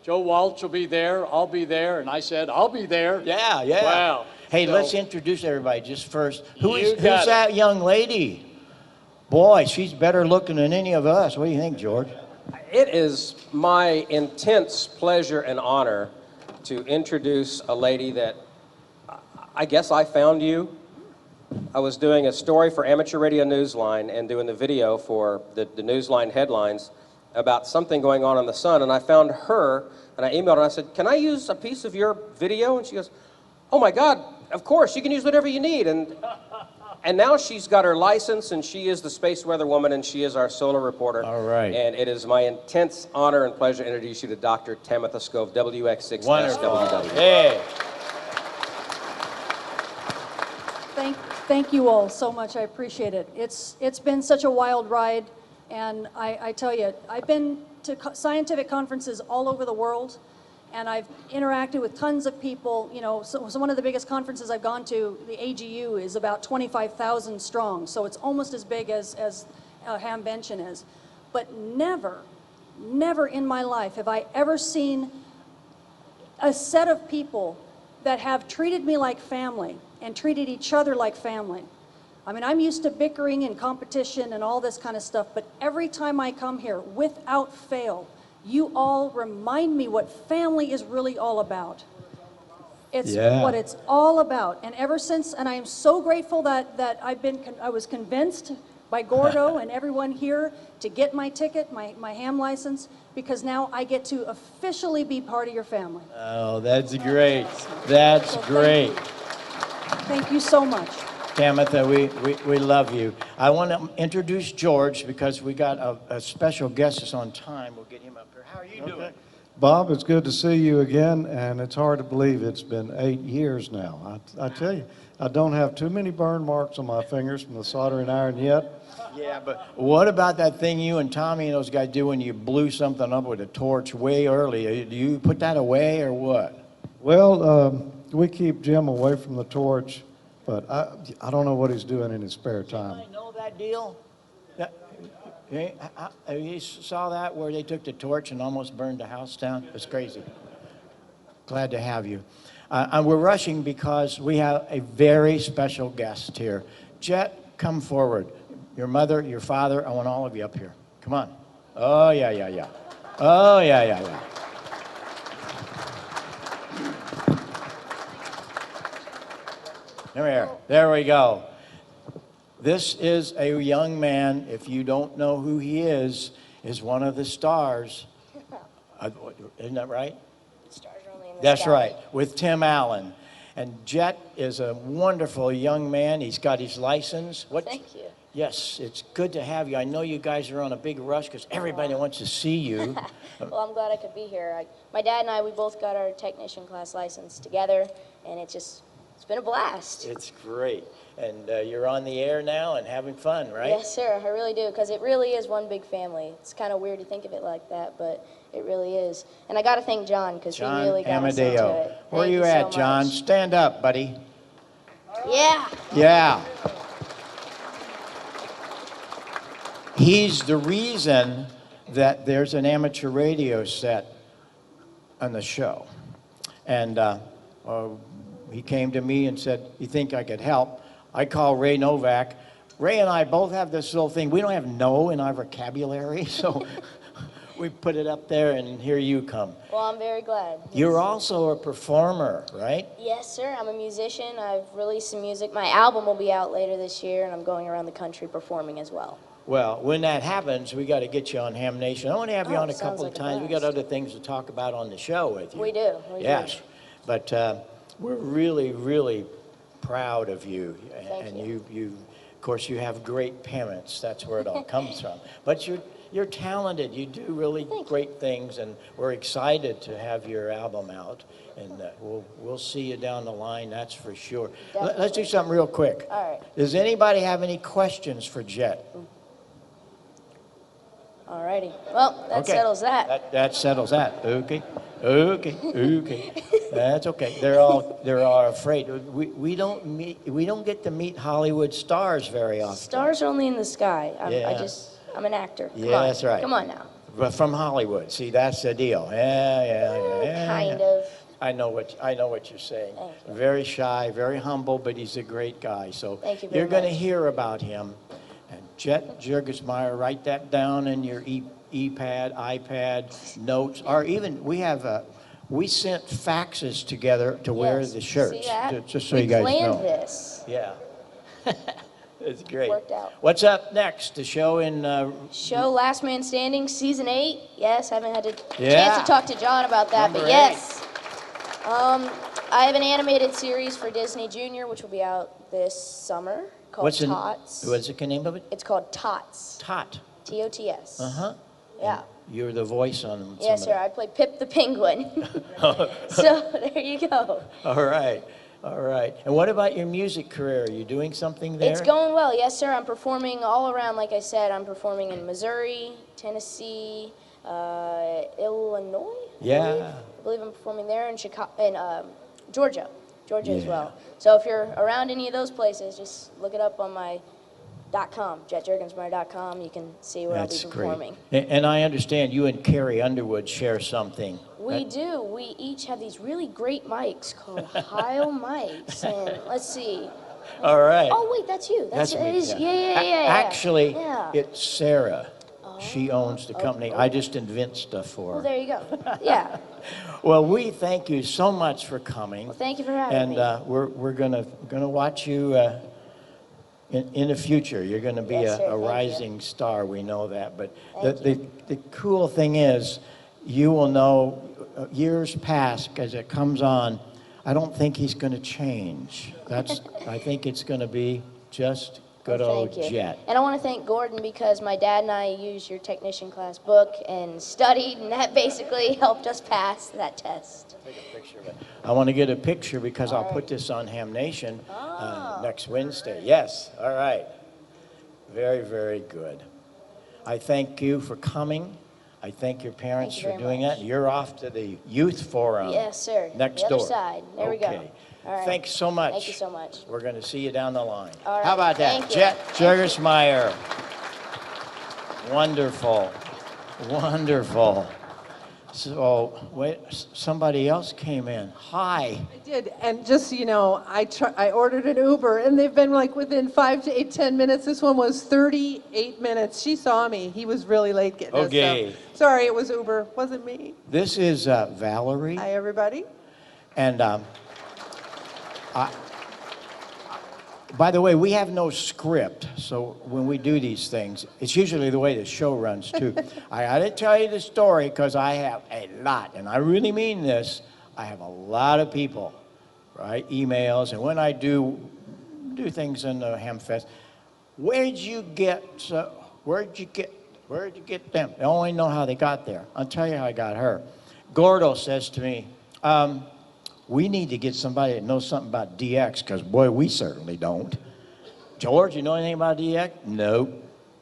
Joe Walsh will be there, I'll be there, and I said, I'll be there. Yeah, yeah. Wow. Hey, So, let's introduce everybody just first. Who's got it. that young lady? Boy, she's better looking than any of us. What do you think, George? It is my intense pleasure and honor to introduce a lady that I guess I found you. I was doing a story for Amateur Radio Newsline and doing the video for the Newsline headlines about something going on in the sun, and I found her, and I emailed her, and I said, can I use a piece of your video? And she goes, oh my God, of course, you can use whatever you need. And now she's got her license, and she is the space weather woman, and she is our solar reporter. All right. And it is my intense honor and pleasure to introduce you to Dr. Tamitha Skov, WX6SWW. Wonderful. Hey. Thank you all so much. I appreciate it. It's been such a wild ride, and I tell you, I've been to scientific conferences all over the world, and I've interacted with tons of people. You know, so one of the biggest conferences I've gone to, the AGU, is about 25,000 strong, so it's almost as big as Hamvention is. But never in my life have I ever seen a set of people that have treated me like family and treated each other like family. I mean, I'm used to bickering and competition and all this kind of stuff, but every time I come here, without fail, you all remind me what family is really all about. It's what it's all about. And ever since, and I am so grateful that I was convinced by Gordo and everyone here to get my ticket, my ham license, because now I get to officially be part of your family. Oh, that's great. That's great. Thank you so much. Tamitha, we love you. I want to introduce George because we got a special guest that's on time. We'll get him up here. How are you doing? Bob, it's good to see you again, and it's hard to believe it's been 8 years now. I tell you, I don't have too many burn marks on my fingers from the soldering iron yet. Yeah, but what about that thing you and Tommy and those guys do when you blew something up with a torch way early? Do you put that away or what? Well, we keep Jim away from the torch, but I don't know what he's doing in his spare time. I know that deal. You saw that where they took the torch and almost burned the house down? It's crazy. Glad to have you. And we're rushing because we have a very special guest here. Jet, come forward. Your mother, your father, I want all of you up here. Come on. Oh, yeah. Oh, yeah. There we go. This is a young man, if you don't know who he is one of the stars. Isn't that right? Stars are only in the That's sky. right, with Tim Allen. And Jet is a wonderful young man. He's got his license. Thank you. Yes, it's good to have you. I know you guys are on a big rush because everybody wants to see you. Well, I'm glad I could be here. My dad and I, we both got our technician class license together, and it's been a blast. It's great. And you're on the air now and having fun, right? Yes, sir, I really do, because it really is one big family. It's kind of weird to think of it like that, but it really is. And I got to thank John, because he really got us into it. Where are you at, John? Stand up, buddy. Yeah. Yeah. He's the reason that there's an amateur radio set on the show. And he came to me and said, you think I could help? I called Ray Novak. Ray and I both have this little thing. We don't have no in our vocabulary, so we put it up there, and here you come. Well, I'm very glad. You're also a performer, right? Yes, sir. I'm a musician. I've released some music. My album will be out later this year, and I'm going around the country performing as well. Well, when that happens, we got to get you on Ham Nation. I want to have you on a couple like of times. We got other things to talk about on the show with you. We do. Yes, but we're really, really proud of you. Thank you. You, of course, you have great parents. That's where it all comes from. But you're talented. You do really great things, and we're excited to have your album out. And we'll see you down the line. That's for sure. Let's do something real quick. All right. Does anybody have any questions for Jet? All righty. Well, that settles that. That settles that. Okay. Okay, okay. That's okay. They're all afraid. We don't get to meet Hollywood stars very often. Stars are only in the sky. Yeah. I'm an actor. Come Yeah, on. that's right. Come on now. But from Hollywood. See, that's the deal. Yeah. Kind of. I know what you're saying. Thank you. Very shy, very humble, but he's a great guy. So Thank you very you're going to much. hear about him. And Jet Jurgismeyer, write that down in your iPad, notes, or even we sent faxes together to wear Yes. the shirts, See that? just so we you guys planned know. this. Yeah. It's great. Worked out. What's up next? The show in Show Last Man Standing, season 8. Yes, haven't had a Yeah. chance to talk to John about that, Number but yes. I have an animated series for Disney Junior, which will be out this summer, called Tots. What's the name of it? It's called Tots. Tot. T-O-T-S. Uh-huh. Yeah. You're the voice on Yes, some sir. of I play Pip the Penguin. So there you go. All right. All right. And what about your music career? Are you doing something there? It's going well, yes, sir. I'm performing all around, like I said. I'm performing in Missouri, Tennessee, Illinois. Yeah. I believe I'm performing there in Chicago, in Georgia as Yeah. well. So if you're around any of those places, just look it up on my .com, jetjurgensmeyer.com. You can see where That's I'll be great. performing. And I understand you and Carrie Underwood share something. We do. We each have these really great mics called Heil mics, and let's see. All right. Oh wait, that's you. That's it me. is- yeah. yeah. Actually, Yeah. it's Sarah. She owns the company. I just invent stuff for Well, her. there you go. Yeah. Well, we thank you so much for coming. Well, thank you for having And me. we're gonna watch you in the future. You're gonna be Yes, sir. a Thank you. rising star. We know that. But Thank the cool thing is, you will know years pass as it comes on. I don't think he's gonna change. I think it's gonna be just good Well, old thank you. Jet. And I want to thank Gordon because my dad and I used your technician class book and studied, and that basically helped us pass that test. I want to get a picture because I'll put this on Hamnation next Wednesday. Yes, all right. Very, very good. I thank you for coming. I thank your parents Thank you for very doing much. that. You're off to the youth forum. Yes, sir. Next the door. other side. There we go. Okay. All right. Thanks so much. Thank you so much. We're going to see you down the line. All right. How about that? Thank you. Jet Thank you. Jurgismeyer. Wonderful. Wonderful. So, wait, somebody else came in. Hi. I did, and just so you know, I ordered an Uber, and they've been like within 5 to 10 minutes. This one was 38 minutes. She saw me. He was really late getting us. Okay. So, sorry, it was Uber. Wasn't me. This is Valerie. Hi, everybody. And by the way, we have no script, so when we do these things, it's usually the way the show runs too. I got to tell you the story because I have a lot, and I really mean this. I have a lot of people, right? Emails, and when I do things in the Hamfest, where'd you get them? I only know how they got there. I'll tell you how I got her. Gordo says to me, we need to get somebody that knows something about DX, because, boy, we certainly don't. George, you know anything about DX?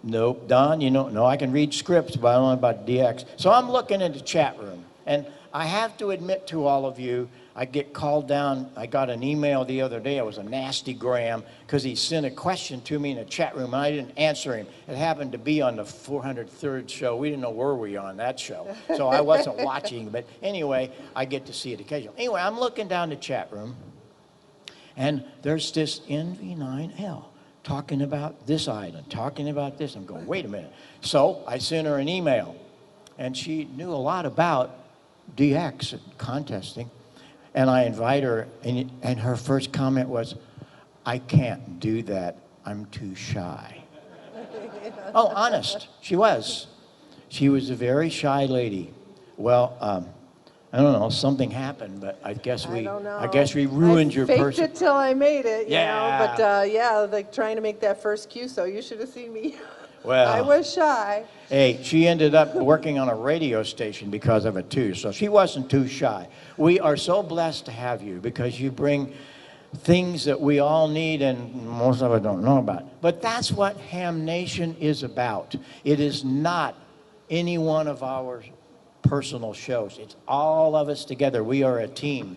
Nope. Don, you know? No, I can read scripts, but I don't know about DX. So I'm looking in the chat room, and I have to admit to all of you, I get called down. I got an email the other day. It was a nasty gram because he sent a question to me in the chat room, and I didn't answer him. It happened to be on the 403rd show. We didn't know where we were on that show, so I wasn't watching. But anyway, I get to see it occasionally. Anyway, I'm looking down the chat room, and there's this NV9L talking about this island, talking about this. I'm going, wait a minute. So I sent her an email, and she knew a lot about DX and contesting. And I invite her, and her first comment was, I can't do that. I'm too shy. Oh, honest. She was. She was a very shy lady. Well, I don't know, something happened, but I guess we ruined your person. I faked it till I made it, you know. Yeah. But yeah, like trying to make that first cue, so you should have seen me. Well, I was shy. hey, she ended up working on a radio station because of it too, so she wasn't too shy. We are so blessed to have you because you bring things that we all need and most of us don't know about. But that's what Ham Nation is about. It is not any one of our personal shows. It's all of us together. We are a team.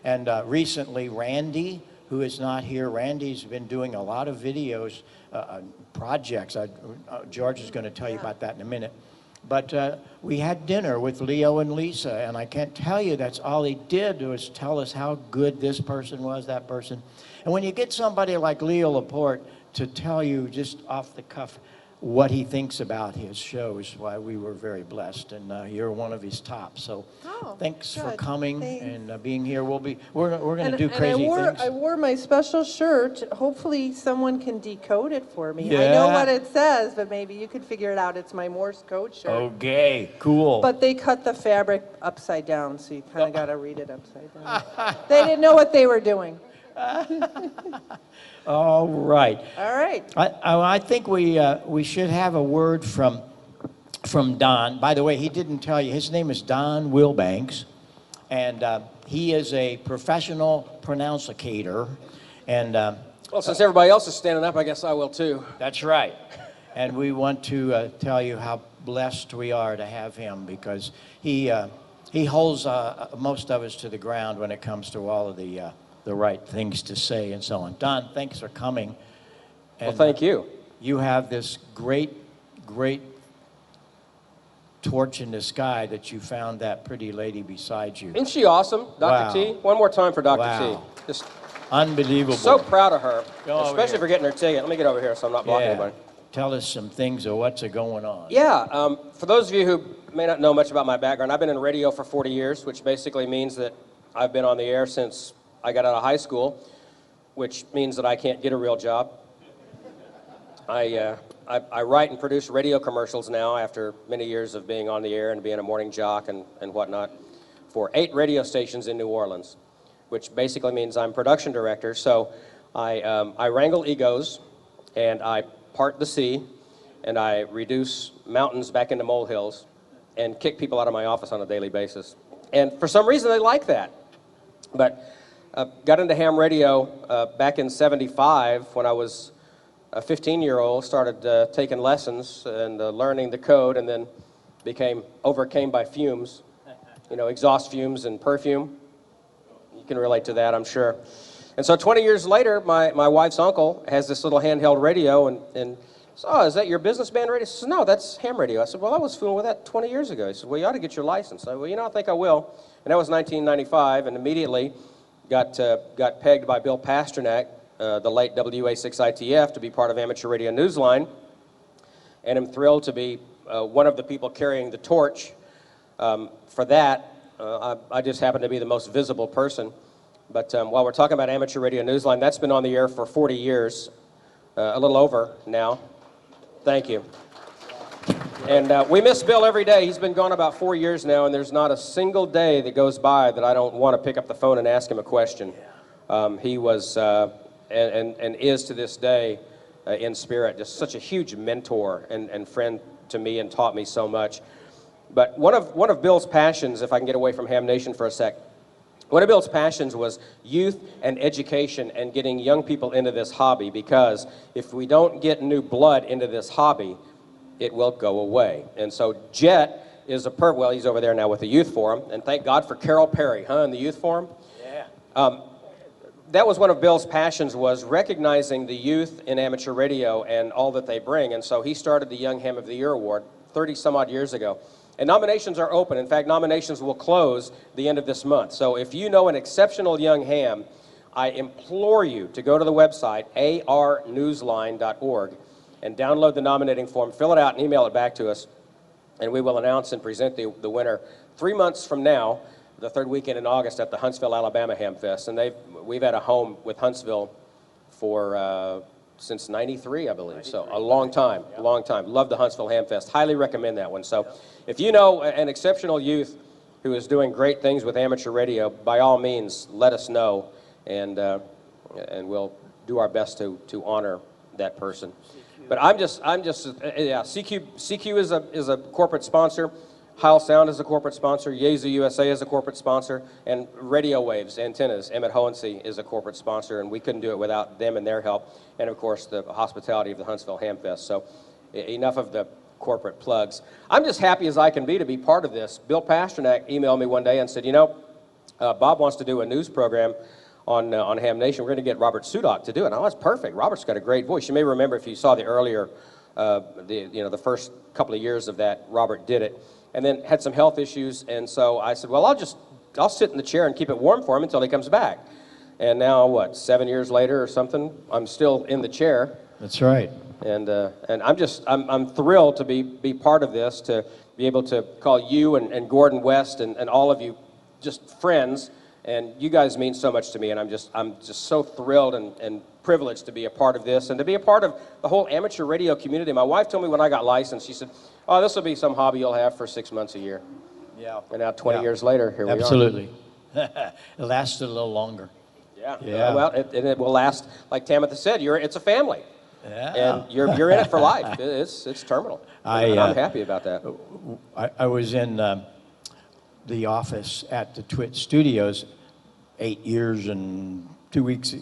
And recently, Randy, who is not here, Randy's been doing a lot of videos, projects. George is going to tell you about that in a minute. But we had dinner with Leo and Lisa, and I can't tell you that's all he did was tell us how good this person was, that person. And when you get somebody like Leo Laporte to tell you just off the cuff what he thinks about his shows, why we were very blessed, and you're one of his tops. So thanks for good. coming Thanks. and being here. We're going to do And crazy things. I wore my special shirt. Hopefully someone can decode it for me. I Yeah. know what it says, but maybe you could figure it out. It's my Morse code shirt. Okay, cool. But they cut the fabric upside down, so you kind of got to read it upside down. They didn't know what they were doing. All right. All right. I think we should have a word from Don. By the way, he didn't tell you. His name is Don Wilbanks, and he is a professional pronunciator. And Well, since everybody else is standing up, I guess I will too. that's right. And we want to tell you how blessed we are to have him, because he holds most of us to the ground when it comes to all of the right things to say and so on. Don, thanks for coming. Well, thank you. You have this great torch in the sky that you found that pretty lady beside you. Isn't she awesome, Dr. Wow. T? One more time for Dr. Wow. T. Just Unbelievable. so proud of her, Go over especially here. for getting her ticket. Let me get over here so I'm not blocking Yeah. anybody. Tell us some things of what's going on. Yeah, for those of you who may not know much about my background, I've been in radio for 40 years, which basically means that I've been on the air since I got out of high school, which means that I can't get a real job. I write and produce radio commercials now after many years of being on the air and being a morning jock and whatnot for 8 radio stations in New Orleans, which basically means I'm production director. So I wrangle egos, and I part the sea, and I reduce mountains back into molehills, and kick people out of my office on a daily basis. And for some reason, they like that. But got into ham radio back in '75 when I was a 15-year-old, started taking lessons and learning the code, and then overcame by fumes, exhaust fumes and perfume. You can relate to that, I'm sure. And so 20 years later, my wife's uncle has this little handheld radio, and so, oh, is that your business band radio? He says, no, that's ham radio. I said, well, I was fooling with that 20 years ago. He said, well, you ought to get your license. I said, well, I think I will. And that was 1995, and immediately got pegged by Bill Pasternak, the late WA6ITF, to be part of Amateur Radio Newsline, and I'm thrilled to be one of the people carrying the torch for that. I just happen to be the most visible person. But while we're talking about Amateur Radio Newsline, that's been on the air for 40 years, a little over now. Thank you. And we miss Bill every day. He's been gone about 4 years now, and there's not a single day that goes by that I don't want to pick up the phone and ask him a question. He was and is to this day in spirit just such a huge mentor and friend to me, and taught me so much. But one of Bill's passions, if I can get away from Ham Nation for a sec, one of Bill's passions was youth and education and getting young people into this hobby, because if we don't get new blood into this hobby, it will go away. And so Jet is well, he's over there now with the Youth Forum, and thank God for Carol Perry, in the Youth Forum. Yeah. That was one of Bill's passions, was recognizing the youth in amateur radio and all that they bring. And so he started the Young Ham of the Year Award 30 some odd years ago. And nominations are open. In fact, nominations will close the end of this month. So if you know an exceptional young ham, I implore you to go to the website, arnewsline.org, and download the nominating form, fill it out, and email it back to us. And we will announce and present the winner 3 months from now, the third weekend in August at the Huntsville, Alabama Ham Fest. And we've had a home with Huntsville for since '93, I believe. So a long time, long time. Love the Huntsville Ham Fest. Highly recommend that one. So if you know an exceptional youth who is doing great things with amateur radio, by all means, let us know, and we'll do our best to honor that person. But I'm just yeah. CQ is a corporate sponsor. Heil Sound is a corporate sponsor. Yezu USA is a corporate sponsor, and Radio Waves Antennas, Emmett Hohensee, is a corporate sponsor, and we couldn't do it without them and their help, and of course the hospitality of the Huntsville Ham Fest. So enough of the corporate plugs. I'm just happy as I can be to be part of this. Bill Pasternak emailed me one day and said, you know, Bob wants to do a news program on Ham Nation. We're going to get Robert Sudak to do it. Oh, that's perfect. Robert's got a great voice. You may remember if you saw the earlier, the first couple of years of that, Robert did it, and then had some health issues. And so I said, well, I'll sit in the chair and keep it warm for him until he comes back. And now, what, 7 years later or something, I'm still in the chair. That's right. And I'm thrilled to be part of this, to be able to call you and Gordon West and all of you just friends. And you guys mean so much to me, and I'm just so thrilled and privileged to be a part of this and to be a part of the whole amateur radio community. My wife told me when I got licensed, she said, oh, this will be some hobby you'll have for 6 months a year. Yeah. And now 20 years later, here we are. Absolutely. It lasted a little longer. Yeah. Yeah. Well, it will last, like Tamitha said, it's a family. Yeah. And you're in it for life. It's terminal. And I'm happy about that. I was in the office at the Twit Studios 8 years and 2 weeks,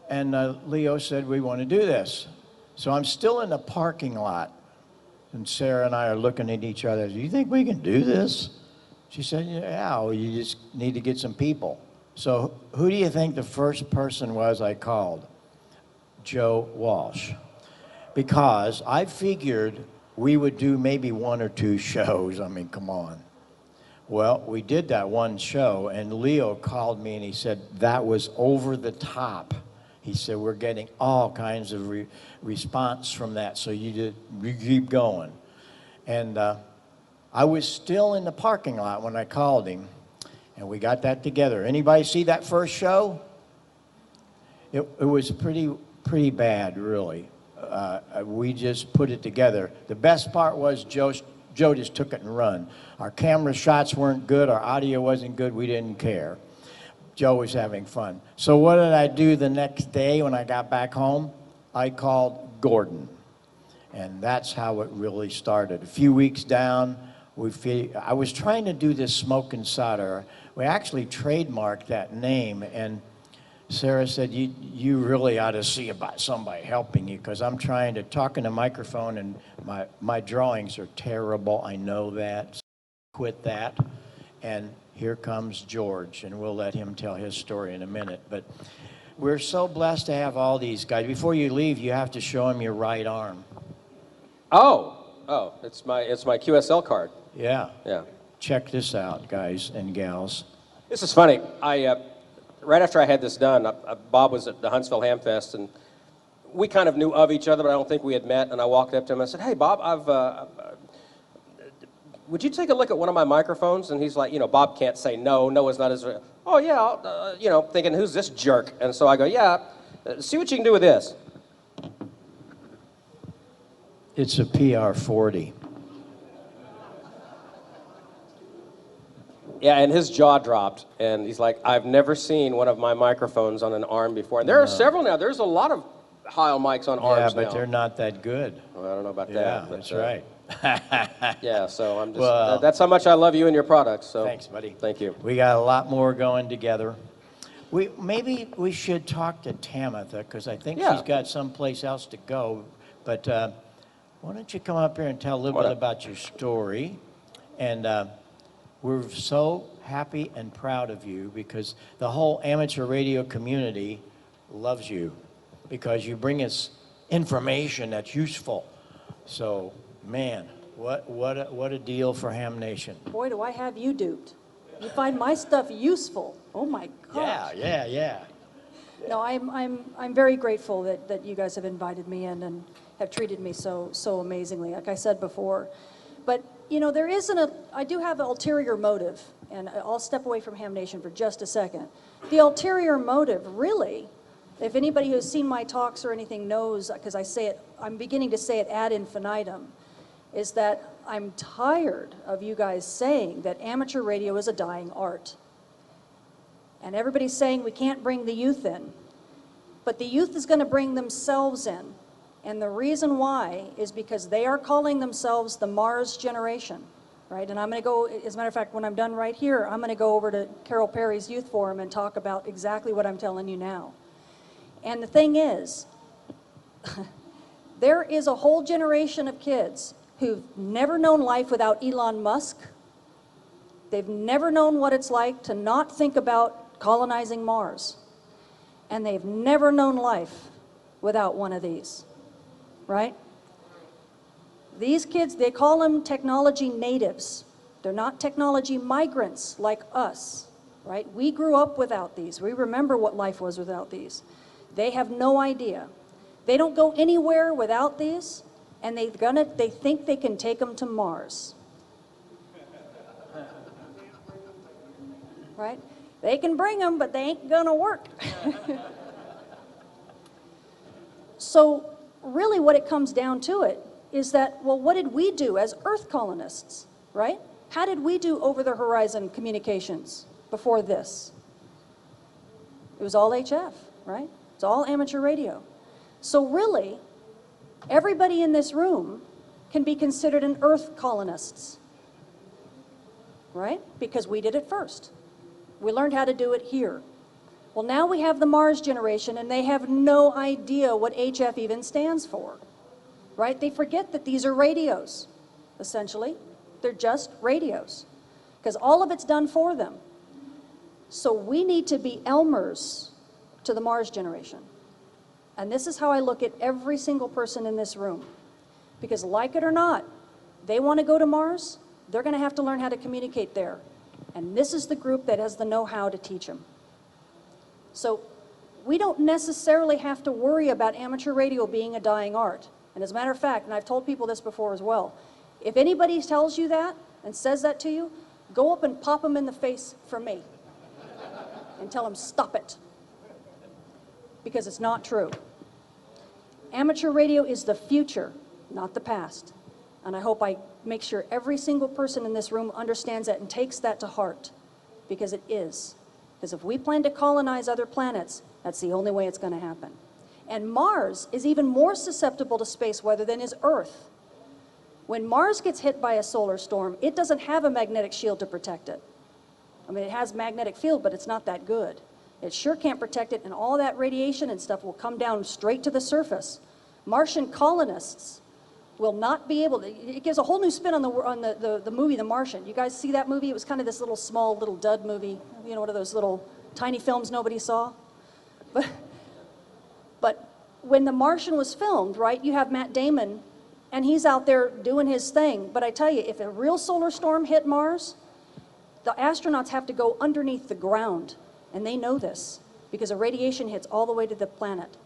and Leo said, we want to do this. So I'm still in the parking lot, and Sarah and I are looking at each other. Do you think we can do this? She said, yeah, well, you just need to get some people. So who do you think the first person was I called? Joe Walsh. Because I figured we would do maybe 1 or 2 shows. I mean, come on. Well, we did that one show, and Leo called me and he said, that was over the top. He said, we're getting all kinds of response from that, so you keep going. And I was still in the parking lot when I called him, and we got that together. Anybody see that first show? It was pretty bad, really. We just put it together. The best part was Joe just took it and run. Our camera shots weren't good, our audio wasn't good, we didn't care. Joe was having fun. So what did I do the next day when I got back home? I called Gordon. And that's how it really started. A few weeks down, I was trying to do this smoke and solder. We actually trademarked that name, and Sarah said, you really ought to see about somebody helping you, because I'm trying to talk in a microphone and my drawings are terrible. I know that. So quit that. And here comes George, and we'll let him tell his story in a minute. But we're so blessed to have all these guys. Before you leave, you have to show them your right arm. Oh, it's my QSL card. Yeah. Yeah. Check this out, guys and gals. This is funny. Right after I had this done, Bob was at the Huntsville Ham Fest, and we kind of knew of each other, but I don't think we had met. And I walked up to him and I said, hey, Bob, would you take a look at one of my microphones? And he's like, Bob can't say no. No is not his. Oh, yeah, thinking, who's this jerk? And so I go, yeah, see what you can do with this. It's a PR-40. Yeah, and his jaw dropped, and he's like, I've never seen one of my microphones on an arm before. And there are several now. There's a lot of Heil mics on arms now. Yeah, but they're not that good. Well, I don't know about Yeah, that. But, that's right. Yeah, so I'm just, Well, that's how much I love you and your products. So thanks, buddy. Thank you. We got a lot more going together. Maybe we should talk to Tamitha, because I think she's got someplace else to go. But why don't you come up here and tell a little bit about your story? And we're so happy and proud of you, because the whole amateur radio community loves you, because you bring us information that's useful. So, man, what a deal for Ham Nation. Boy, do I have you duped. You find my stuff useful. Oh my gosh. Yeah. No, I'm very grateful that you guys have invited me in and have treated me so amazingly, like I said before. But I do have an ulterior motive, and I'll step away from Ham Nation for just a second. The ulterior motive, really, if anybody who's seen my talks or anything knows, because I'm beginning to say it ad infinitum, is that I'm tired of you guys saying that amateur radio is a dying art. And everybody's saying we can't bring the youth in. But the youth is going to bring themselves in. And the reason why is because they are calling themselves the Mars generation, right? And I'm going to go, as a matter of fact, when I'm done right here, I'm going to go over to Carol Perry's Youth Forum and talk about exactly what I'm telling you now. And the thing is, There is a whole generation of kids who've never known life without Elon Musk. They've never known what it's like to not think about colonizing Mars. And they've never known life without one of these, right? These kids, they call them technology natives. They're not technology migrants like us, right? We grew up without these. We remember what life was without these. They have no idea. They don't go anywhere without these, and they think they can take them to Mars. Right? They can bring them, but they ain't gonna work. So really what it comes down to it is that, well, what did we do as Earth colonists, right? How did we do over-the-horizon communications before this? It was all HF, right? It's all amateur radio. So really, everybody in this room can be considered an Earth colonists, right? Because we did it first. We learned how to do it here. Well, now we have the Mars generation, and they have no idea what HF even stands for, right? They forget that these are radios, essentially. They're just radios, because all of it's done for them. So we need to be Elmers to the Mars generation. And this is how I look at every single person in this room. Because like it or not, they want to go to Mars, they're going to have to learn how to communicate there. And this is the group that has the know-how to teach them. So we don't necessarily have to worry about amateur radio being a dying art. And as a matter of fact, and I've told people this before as well, if anybody tells you that and says that to you, go up and pop them in the face for me and tell them, stop it. Because it's not true. Amateur radio is the future, not the past. And I hope I make sure every single person in this room understands that and takes that to heart, because it is. Because if we plan to colonize other planets, that's the only way it's going to happen. And Mars is even more susceptible to space weather than is Earth. When Mars gets hit by a solar storm, it doesn't have a magnetic shield to protect it. I mean, it has magnetic field, but it's not that good. It sure can't protect it, and all that radiation and stuff will come down straight to the surface. Martian colonists will not be able to, it gives a whole new spin on the movie The Martian. You guys see that movie? It was kind of this little small little dud movie, you know, one of those little tiny films nobody saw. But when The Martian was filmed, right, you have Matt Damon, and he's out there doing his thing. But I tell you, if a real solar storm hit Mars, the astronauts have to go underneath the ground. And they know this, because the radiation hits all the way to the planet.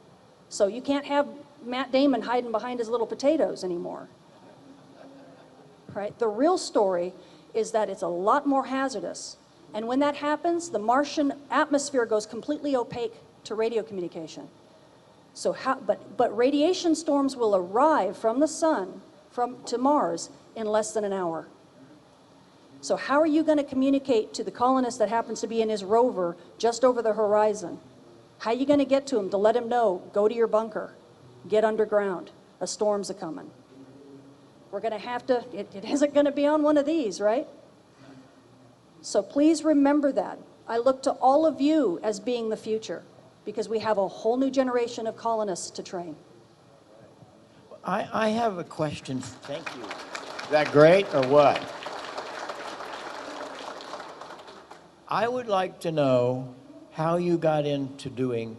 So you can't have Matt Damon hiding behind his little potatoes anymore. Right? The real story is that it's a lot more hazardous. And when that happens, the Martian atmosphere goes completely opaque to radio communication. So but radiation storms will arrive from the sun to Mars in less than an hour. So how are you going to communicate to the colonist that happens to be in his rover just over the horizon? How are you going to get to him to let him know, go to your bunker, get underground, a storm's a-coming? We're going to have to, it isn't going to be on one of these, right? So please remember that. I look to all of you as being the future, because we have a whole new generation of colonists to train. I have a question. Thank you. Is that great or what? I would like to know how you got into doing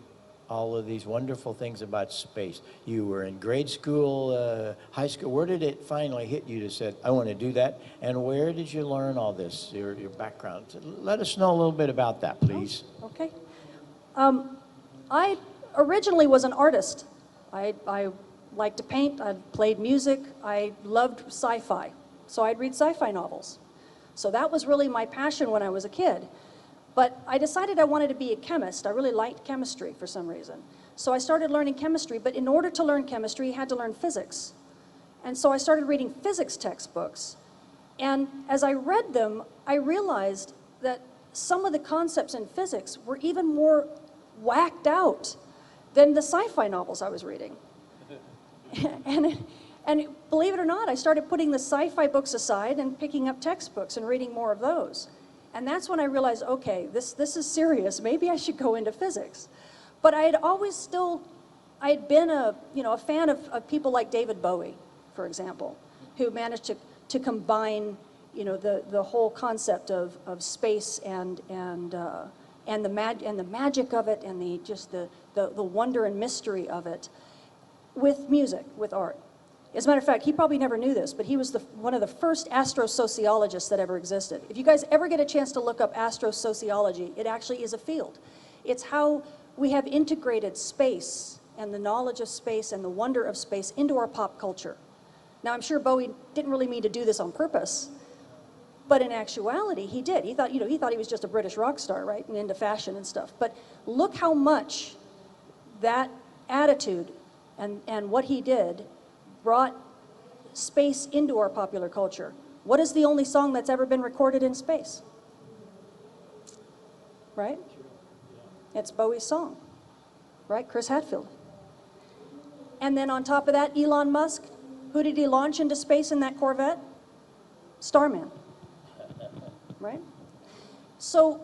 all of these wonderful things about space. You were in grade school, high school. Where did it finally hit you to say, I want to do that? And where did you learn all this, your background? Let us know a little bit about that, please. Okay. I originally was an artist. I liked to paint. I played music. I loved sci-fi. So I'd read sci-fi novels. So that was really my passion when I was a kid. But I decided I wanted to be a chemist. I really liked chemistry for some reason. So I started learning chemistry, but in order to learn chemistry, you had to learn physics. And so I started reading physics textbooks. And as I read them, I realized that some of the concepts in physics were even more whacked out than the sci-fi novels I was reading. And believe it or not, I started putting the sci-fi books aside and picking up textbooks and reading more of those. And that's when I realized, okay, this is serious. Maybe I should go into physics. But I had always still I had been a fan of people like David Bowie, for example, who managed to combine, the whole concept of space and the magic of it, and the wonder and mystery of it with music, with art. As a matter of fact, he probably never knew this, but he was one of the first astrosociologists that ever existed. If you guys ever get a chance to look up astrosociology, it actually is a field. It's how we have integrated space and the knowledge of space and the wonder of space into our pop culture. Now, I'm sure Bowie didn't really mean to do this on purpose, but in actuality, he did. He thought he was just a British rock star, right, and into fashion and stuff. But look how much that attitude and what he did brought space into our popular culture. What is the only song that's ever been recorded in space? Right? It's Bowie's song, right? Chris Hadfield. And then on top of that, Elon Musk, who did he launch into space in that Corvette? Starman, right? So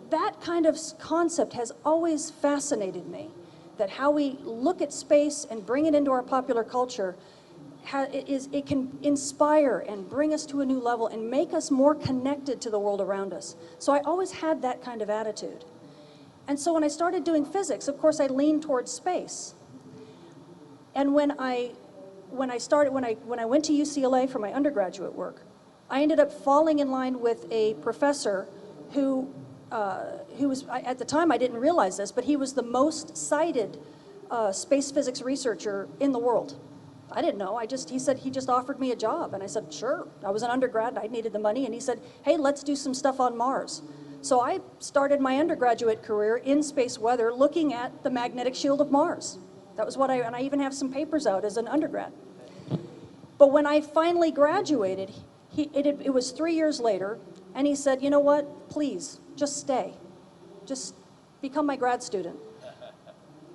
that kind of concept has always fascinated me, that how we look at space and bring it into our popular culture, it can inspire and bring us to a new level and make us more connected to the world around us. So I always had that kind of attitude. And so when I started doing physics, of course, I leaned towards space. And when I went to UCLA for my undergraduate work, I ended up falling in line with a professor who was, at the time I didn't realize this, but he was the most cited space physics researcher in the world. I didn't know. He said he just offered me a job. And I said, sure. I was an undergrad. I needed the money. And he said, hey, let's do some stuff on Mars. So I started my undergraduate career in space weather looking at the magnetic shield of Mars. That was and I even have some papers out as an undergrad. But when I finally graduated, it was 3 years later, and he said, you know what, please, just stay. Just become my grad student.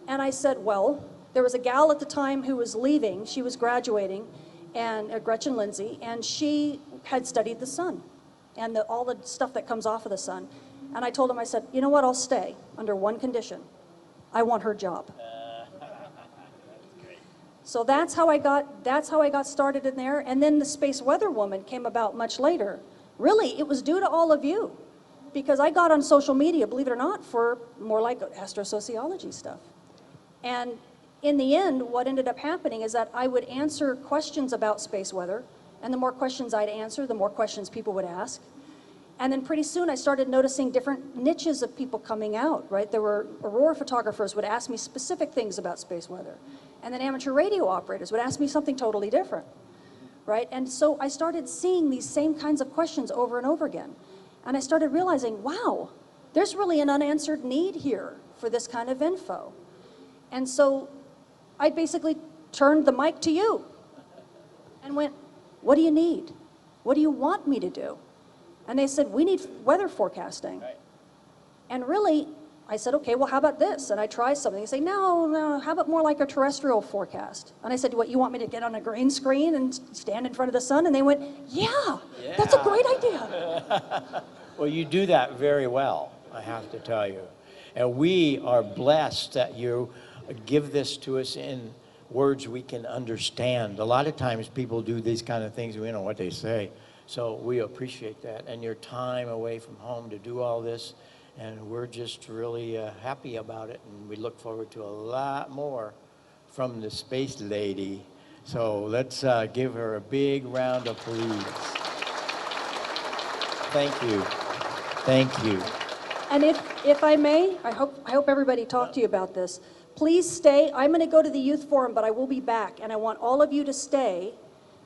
And I said, well, there was a gal at the time who was leaving, she was graduating, and Gretchen Lindsay, and she had studied the sun and all the stuff that comes off of the sun. And I told him, I said, you know what, I'll stay under one condition. I want her job. So that's how I got started in there. And then the Space Weather Woman came about much later. Really, it was due to all of you, because I got on social media, believe it or not, for more like astrosociology stuff. And in the end, what ended up happening is that I would answer questions about space weather, and the more questions I'd answer, the more questions people would ask. And then pretty soon I started noticing different niches of people coming out, right? There were aurora photographers would ask me specific things about space weather. And then amateur radio operators would ask me something totally different, right? And so I started seeing these same kinds of questions over and over again. And I started realizing, wow, there's really an unanswered need here for this kind of info. And so I basically turned the mic to you and went, what do you need? What do you want me to do? And they said, we need weather forecasting. Right. And really, I said, okay, well, how about this? And I tried something. They say, no, how about more like a terrestrial forecast? And I said, what, you want me to get on a green screen and stand in front of the sun? And they went, yeah. That's a great idea. Well, you do that very well, I have to tell you. And we are blessed that you give this to us in words we can understand. A lot of times people do these kind of things, we don't know what they say. So we appreciate that, and your time away from home to do all this, and we're just really happy about it, and we look forward to a lot more from the Space Lady. So let's give her a big round of applause. Thank you. Thank you. And if I may, I hope everybody talked to you about this. Please stay. I'm going to go to the youth forum, but I will be back, and I want all of you to stay,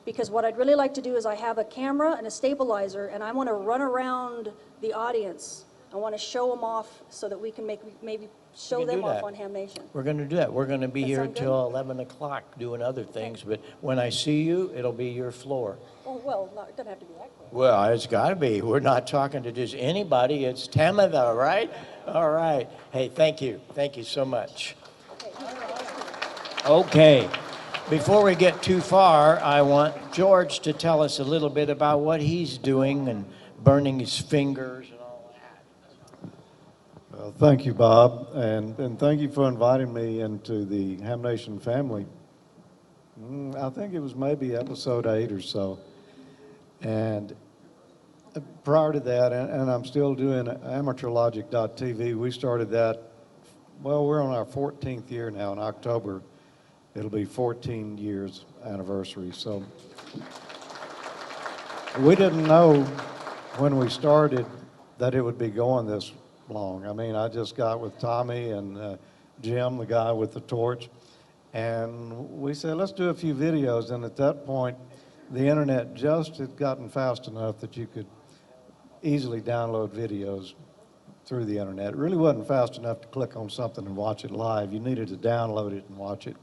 because what I'd really like to do is I have a camera and a stabilizer, and I want to run around the audience. I want to show them off so that we can maybe show them off on Hamvention. We're going to do that. We're going to be here till 11 o'clock doing other things, but when I see you, it'll be your floor. Oh, well, no, it doesn't have to be that quick. Well, it's got to be. We're not talking to just anybody. It's Tamitha, right? All right. Hey, thank you. Thank you so much. Okay. Before we get too far, I want George to tell us a little bit about what he's doing and burning his fingers and all Thank you, Bob, and thank you for inviting me into the Hamvention family. I think it was maybe episode 8 or so. And prior to that, and I'm still doing amateurlogic.tv, we started that, well, we're on our 14th year now in October. It'll be 14 years anniversary. So we didn't know when we started that it would be going this long. I mean, I just got with Tommy and Jim, the guy with the torch, and we said, let's do a few videos. And at that point, the internet just had gotten fast enough that you could easily download videos through the internet. It really wasn't fast enough to click on something and watch it live. You needed to download it and watch it.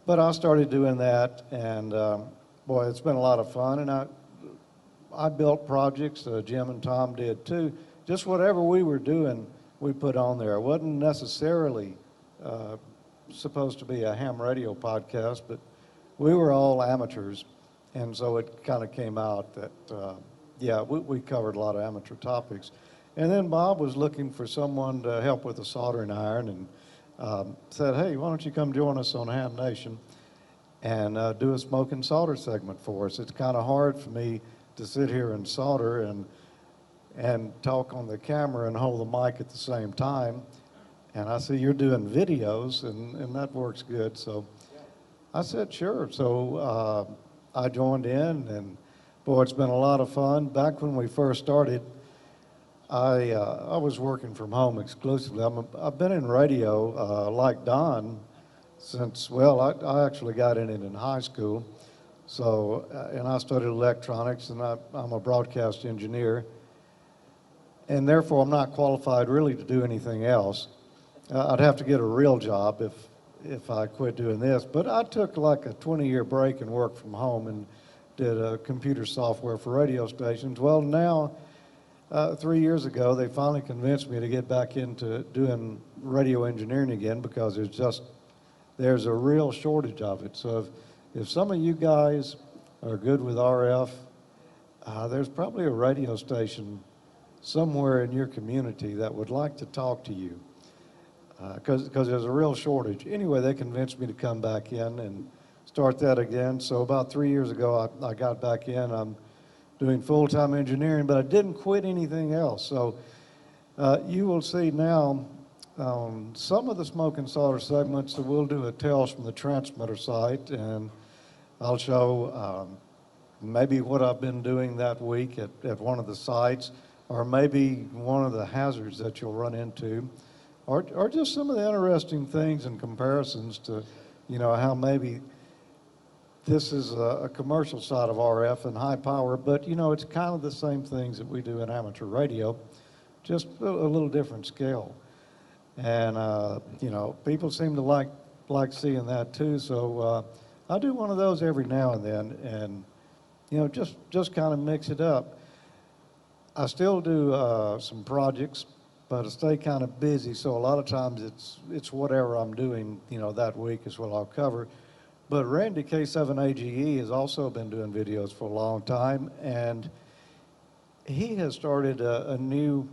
But I started doing that, and boy, it's been a lot of fun. And I built projects, Jim and Tom did too. Just whatever we were doing, we put on there. It wasn't necessarily supposed to be a ham radio podcast, but we were all amateurs, and so it kind of came out that, yeah, we covered a lot of amateur topics. And then Bob was looking for someone to help with the soldering iron, and said, hey, why don't you come join us on Hamvention and do a smoke and solder segment for us. It's kind of hard for me to sit here and solder and talk on the camera and hold the mic at the same time. And I see you're doing videos, and that works good. So I said, sure. So I joined in, and boy, it's been a lot of fun. Back when we first started, I was working from home exclusively. I've been in radio like Don since, well, I actually got in it in high school. So, and I studied electronics, and I'm a broadcast engineer. And therefore, I'm not qualified really to do anything else. I'd have to get a real job if I quit doing this. But I took like a 20-year break and worked from home and did computer software for radio stations. Well, now, 3 years ago, they finally convinced me to get back into doing radio engineering again, because there's a real shortage of it. So if some of you guys are good with RF, there's probably a radio station somewhere in your community that would like to talk to you, because there's a real shortage. Anyway, they convinced me to come back in and start that again. So about 3 years ago, I got back in. I'm doing full-time engineering, but I didn't quit anything else. So you will see now some of the smoke and solder segments that we'll do a Tales from the Transmitter site, and I'll show maybe what I've been doing that week at one of the sites, or maybe one of the hazards that you'll run into, or just some of the interesting things and comparisons to, you know, how maybe this is a commercial side of RF and high power, but, you know, it's kind of the same things that we do in amateur radio, just a little different scale. And, you know, people seem to like seeing that too, so I do one of those every now and then, and, you know, just kind of mix it up. I still do some projects, but I stay kind of busy, so a lot of times it's whatever I'm doing, you know, that week is what I'll cover. But Randy K7AGE has also been doing videos for a long time, and he has started a new,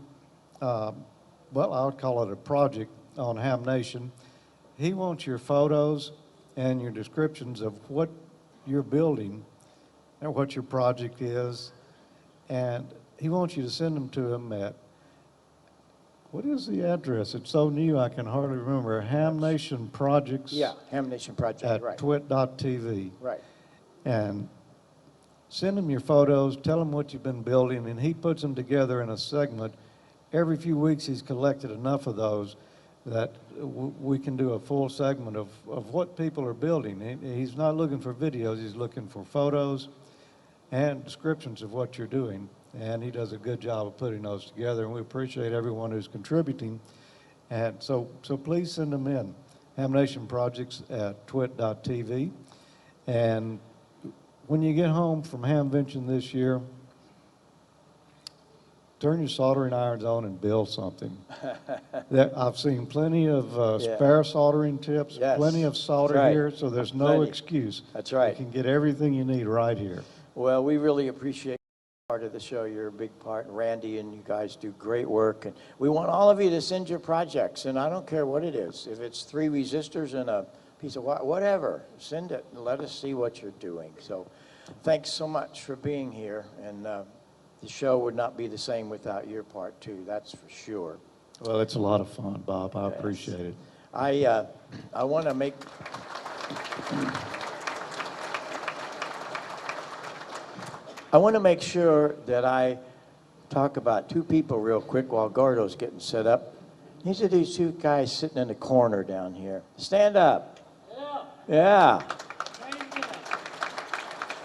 well, I would call it a project on Hamvention. He wants your photos and your descriptions of what you're building and what your project is, and he wants you to send them to him at, what is the address? It's so new I can hardly remember. Hamvention Projects. Yeah, Hamvention Project, at right. twit.tv. Right. And send him your photos, tell him what you've been building, and he puts them together in a segment. Every few weeks he's collected enough of those that we can do a full segment of what people are building. He's not looking for videos, he's looking for photos and descriptions of what you're doing. And he does a good job of putting those together, and we appreciate everyone who's contributing. And so please send them in. Hamvention Projects at twit.tv. And when you get home from Hamvention this year, turn your soldering irons on and build something. I've seen plenty of spare soldering tips, Yes. plenty of solder That's right. here, so there's no Plenty. excuse. That's right. You can get everything you need right here. Well, we really appreciate part of the show. You're a big part. Randy and you guys do great work. And we want all of you to send your projects. And I don't care what it is. If it's 3 resistors and a piece of whatever, send it and let us see what you're doing. So thanks so much for being here. And the show would not be the same without your part, too. That's for sure. Well, it's a lot of fun, Bob. I appreciate it. I want to make... I want to make sure that I talk about 2 people real quick while Gordo's getting set up. These are these 2 guys sitting in the corner down here. Stand up. Yeah.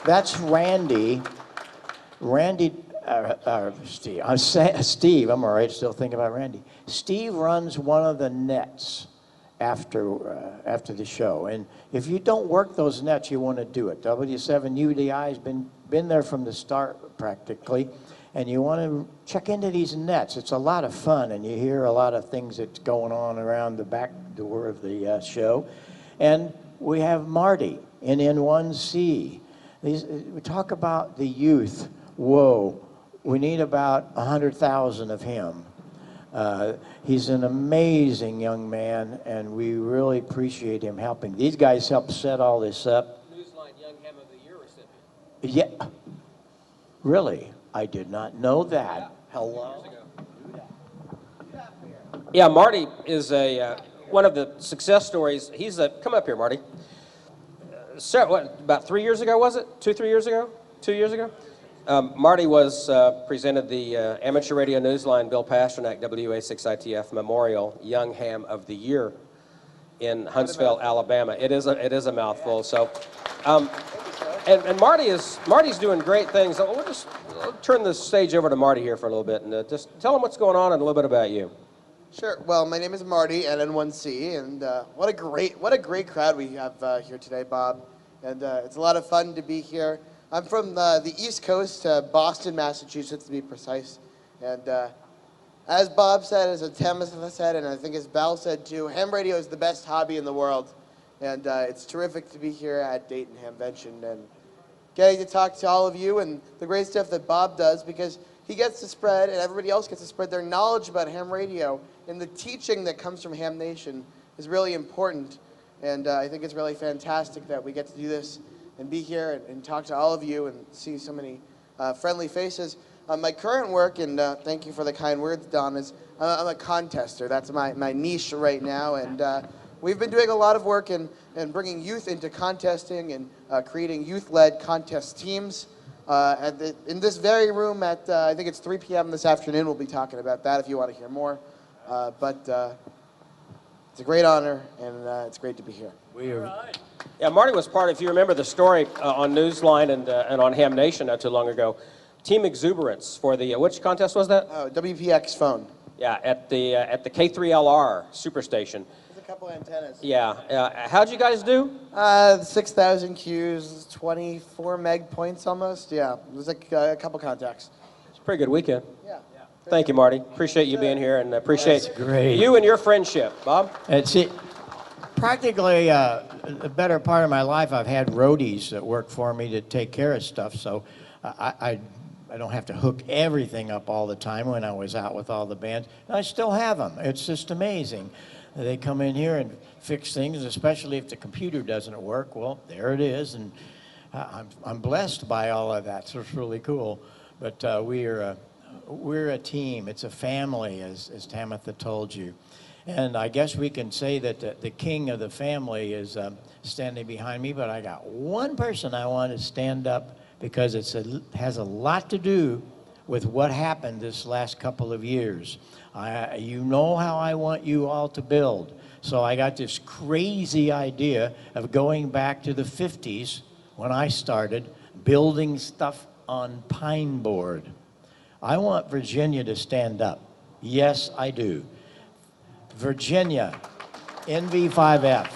That's Randy. Steve. Steve, I'm all right, still thinking about Randy. Steve runs one of the nets after the show. And if you don't work those nets, you want to do it. W7UDI has been there from the start practically. And you want to check into these nets. It's a lot of fun, and you hear a lot of things that's going on around the back door of the show. And we have Marty in N1C. We talk about the youth. Whoa, we need about 100,000 of him. He's an amazing young man, and we really appreciate him helping. These guys helped set all this up. Newsline Young Ham of the Year recipient. Yeah, really? I did not know that. Hello? Yeah, Marty is one of the success stories. He's come up here, Marty. About 3 years ago, was it? 3 years ago? 2 years ago? Marty was presented the Amateur Radio Newsline Bill Pasternak WA6ITF Memorial Young Ham of the Year in Huntsville, Alabama. It is a mouthful. So, and Marty's doing great things. So we'll turn the stage over to Marty here for a little bit and just tell him what's going on and a little bit about you. Sure. Well, my name is Marty at N1C, and what a great crowd we have here today, Bob. And it's a lot of fun to be here. I'm from the East Coast, Boston, Massachusetts, to be precise. And as Bob said, as Tim said, and I think as Val said too, ham radio is the best hobby in the world. And it's terrific to be here at Dayton Hamvention and getting to talk to all of you and the great stuff that Bob does, because he gets to spread, and everybody else gets to spread their knowledge about ham radio, and the teaching that comes from Ham Nation is really important. And I think it's really fantastic that we get to do this and be here and talk to all of you and see so many friendly faces. My current work, and thank you for the kind words, Don, is I'm a contester. That's my niche right now. And we've been doing a lot of work in bringing youth into contesting and creating youth-led contest teams. In this very room at, I think it's 3 p.m. this afternoon, we'll be talking about that if you want to hear more. But it's a great honor, and it's great to be here. Yeah, Marty was part, if you remember the story on Newsline and on Ham Nation not too long ago, Team Exuberance for the, which contest was that? WPX phone. Yeah, at the K3LR Superstation. There's a couple antennas. Yeah. How'd you guys do? 6,000 Qs, 24 meg points almost. Yeah, it was like a couple contacts. It's a pretty good weekend. Yeah. Thank you, Marty. Appreciate you being here and appreciate great. you and your friendship. Bob? It's practically the better part of my life. I've had roadies that work for me to take care of stuff, so I don't have to hook everything up all the time when I was out with all the bands. And I still have them. It's just amazing. They come in here and fix things, especially if the computer doesn't work. Well, there it is, and I'm blessed by all of that, so it's really cool. But we're a team. It's a family, as Tamitha told you. And I guess we can say that the king of the family is standing behind me, but I got one person I want to stand up because it has a lot to do with what happened this last couple of years. You know how I want you all to build. So I got this crazy idea of going back to the 50s when I started building stuff on pine board. I want Virginia to stand up. Yes, I do. Virginia, NV5F.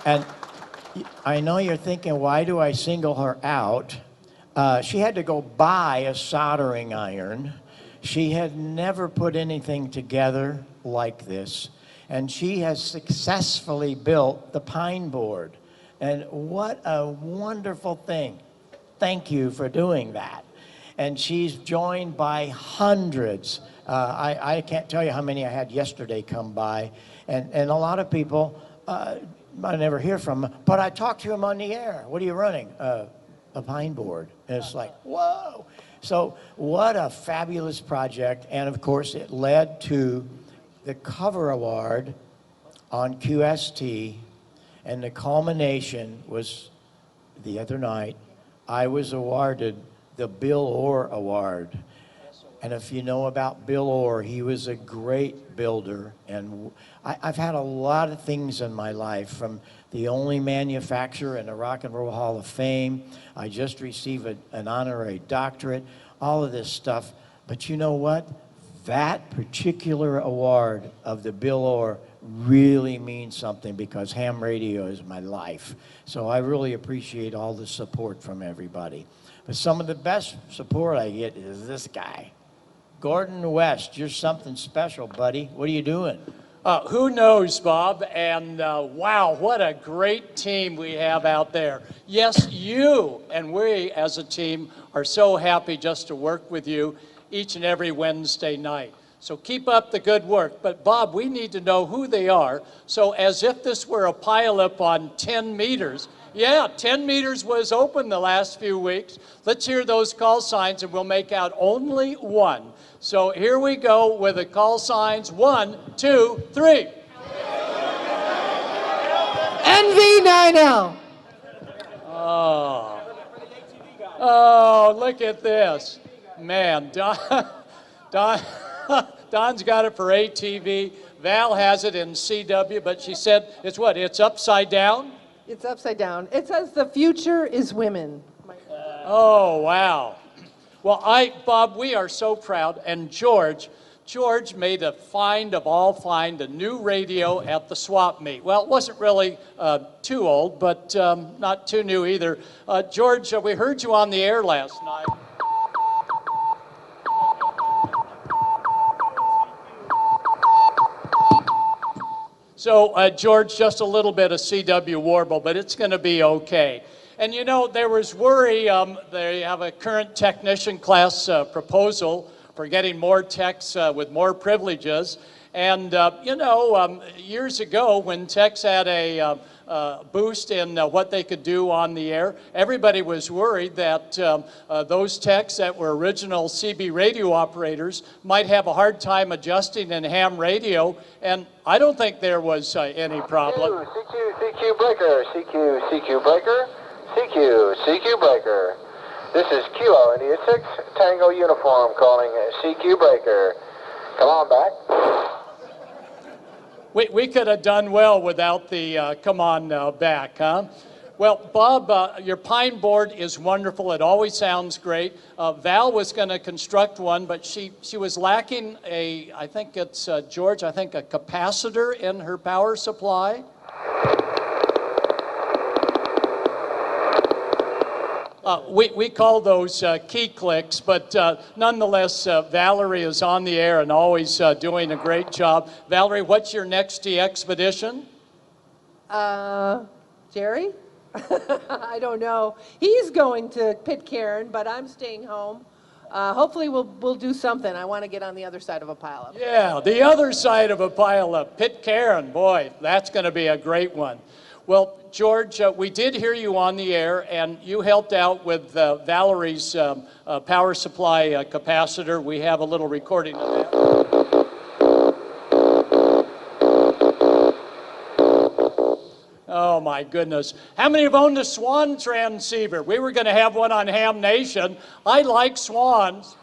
And I know you're thinking, why do I single her out? She had to go buy a soldering iron. She had never put anything together like this. And she has successfully built the pine board. And what a wonderful thing thank you for doing that. And she's joined by hundreds. I can't tell you how many I had yesterday come by. And a lot of people I never hear from them, but I talk to them on the air. What are you running? A pine board. And it's like, whoa. So what a fabulous project. And of course, it led to the cover award on QST. And the culmination was the other night, I was awarded the Bill Orr Award. And if you know about Bill Orr, he was a great builder. And I've had a lot of things in my life, from the only manufacturer in the Rock and Roll Hall of Fame. I just received an honorary doctorate, all of this stuff. But you know what? That particular award of the Bill Orr really means something, because ham radio is my life. So I really appreciate all the support from everybody. But some of the best support I get is this guy. Gordon West, you're something special, buddy. What are you doing? Who knows, Bob? And wow, what a great team we have out there. Yes, you and we as a team are so happy just to work with you each and every Wednesday night. So keep up the good work. But Bob, we need to know who they are. So as if this were a pileup on 10 meters. Yeah, 10 meters was open the last few weeks. Let's hear those call signs and we'll make out only one. So here we go with the call signs. 1, 2, 3. NV9L. Oh, look at this. Man, Don's got it for ATV. Val has it in CW, but she said it's what? It's upside down? It's upside down. It says the future is women. Oh, wow. Well, Bob, we are so proud. And George made a find of all find, a new radio at the swap meet. Well, it wasn't really too old, but not too new either. George, we heard you on the air last night. So, George, just a little bit of CW warble, but it's going to be okay. And you know, there was worry, they have a current technician class proposal for getting more techs with more privileges. And, you know, years ago when techs had a boost in what they could do on the air, everybody was worried that those techs that were original CB radio operators might have a hard time adjusting in ham radio, and I don't think there was any problem. CQ breaker, CQ breaker, CQ breaker. This is QO India 6 Tango Uniform calling CQ breaker. Come on back. We could have done well without the come on back, huh? Well, Bob, your pine board is wonderful. It always sounds great. Val was going to construct one, but she was lacking I think it's, George, a capacitor in her power supply. We call those key clicks, but nonetheless, Valerie is on the air and always doing a great job. Valerie, what's your next expedition? Jerry? I don't know. He's going to Pitcairn, but I'm staying home. Hopefully we'll do something. I want to get on the other side of a pileup. Yeah, the other side of a pileup. Pitcairn, boy, that's going to be a great one. Well, George, we did hear you on the air, and you helped out with Valerie's power supply capacitor. We have a little recording of that. Oh, my goodness. How many have owned a Swan transceiver? We were going to have one on Ham Nation. I like swans.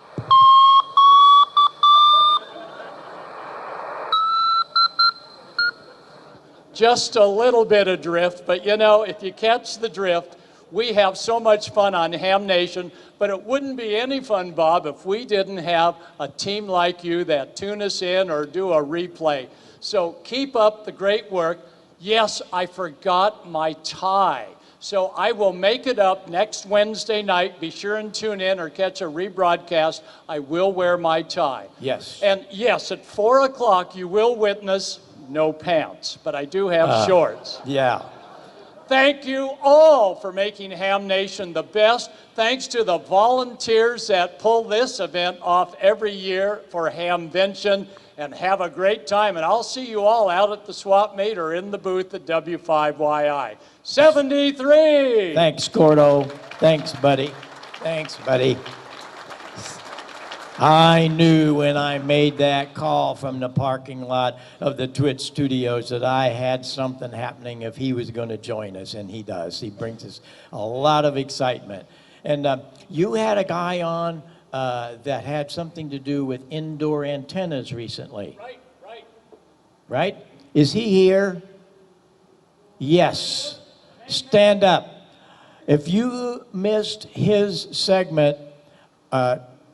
Just a little bit of drift, but you know, if you catch the drift, we have so much fun on Ham Nation, but it wouldn't be any fun, Bob, if we didn't have a team like you that tune us in or do a replay. So keep up the great work. Yes, I forgot my tie. So I will make it up next Wednesday night. Be sure and tune in or catch a rebroadcast. I will wear my tie. Yes. And yes, at 4 o'clock you will witness no pants, but I do have shorts. Yeah. Thank you all for making Ham Nation the best. Thanks to the volunteers that pull this event off every year for Hamvention. And have a great time. And I'll see you all out at the swap meet or in the booth at W5YI. 73! Thanks, Gordo. Thanks, buddy. Thanks, buddy. I knew when I made that call from the parking lot of the Twitch studios that I had something happening if he was going to join us, and he does. He brings us a lot of excitement. And you had a guy on that had something to do with indoor antennas recently. Right. Right? Is he here? Yes. Stand up. If you missed his segment,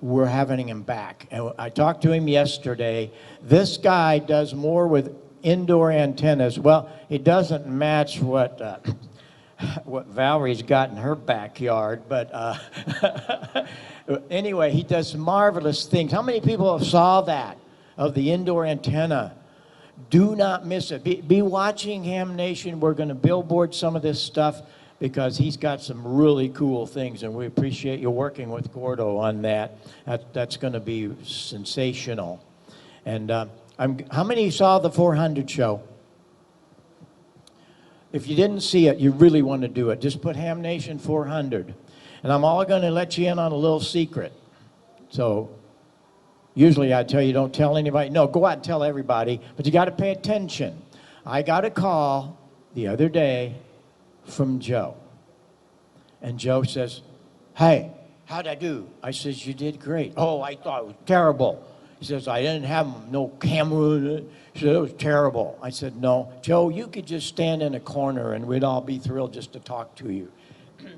we're having him back. And I talked to him yesterday. This guy does more with indoor antennas. Well, it doesn't match what Valerie's got in her backyard, but anyway, he does marvelous things. How many people saw that, of the indoor antenna? Do not miss it. Be watching Ham Nation. We're going to billboard some of this stuff because he's got some really cool things, and we appreciate you working with Gordo on that. That's going to be sensational. And how many saw the 400 show? If you didn't see it, you really want to do it. Just put Ham Nation 400. And I'm all going to let you in on a little secret. So usually I tell you don't tell anybody. No, go out and tell everybody, but you got to pay attention. I got a call the other day from Joe. And Joe says, "Hey, how'd I do?" I says, "You did great." "Oh, I thought it was terrible." He says, "I didn't have no camera." He said, "It was terrible." I said, "No, Joe, you could just stand in a corner and we'd all be thrilled just to talk to you."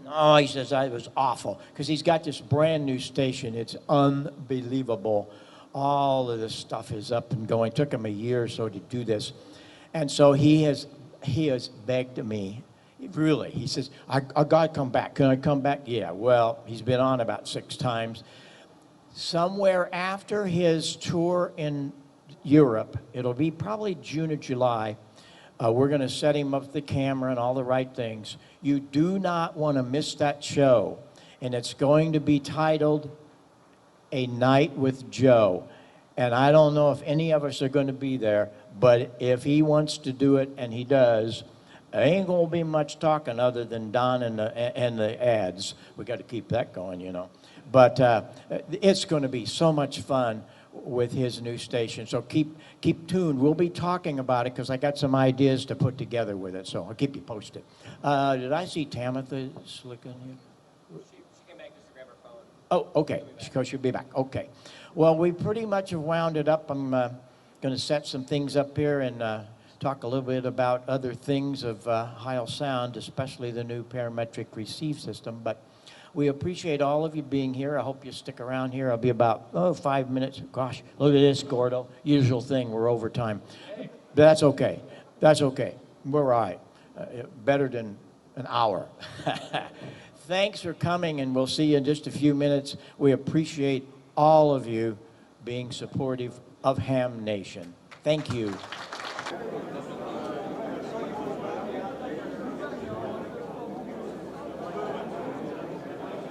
"Oh," he says, "it was awful." Because he's got this brand new station. It's unbelievable. All of this stuff is up and going. It took him a year or so to do this. And so he has begged me. Really, he says, I got to come back. Can I come back? Yeah, well, he's been on about 6 times. Somewhere after his tour in Europe, it'll be probably June or July, we're going to set him up with the camera and all the right things. You do not want to miss that show. And it's going to be titled A Night with Joe. And I don't know if any of us are going to be there, but if he wants to do it, and he does, there ain't going to be much talking other than Don and the ads. We got to keep that going, you know. But it's going to be so much fun with his new station. So keep tuned. We'll be talking about it because I got some ideas to put together with it. So I'll keep you posted. Did I see Tamitha Slick in here? She came back just to grab her phone. Oh, okay. She'll be back. Okay. Well, we pretty much have wound it up. I'm going to set some things up here and talk a little bit about other things of Heil Sound, especially the new parametric receive system. But we appreciate all of you being here. I hope you stick around here. I'll be about 5 minutes. Gosh, look at this, Gordo. Usual thing, we're over time. But that's okay. That's okay. We're all right. Better than an hour. Thanks for coming, and we'll see you in just a few minutes. We appreciate all of you being supportive of Ham Nation. Thank you.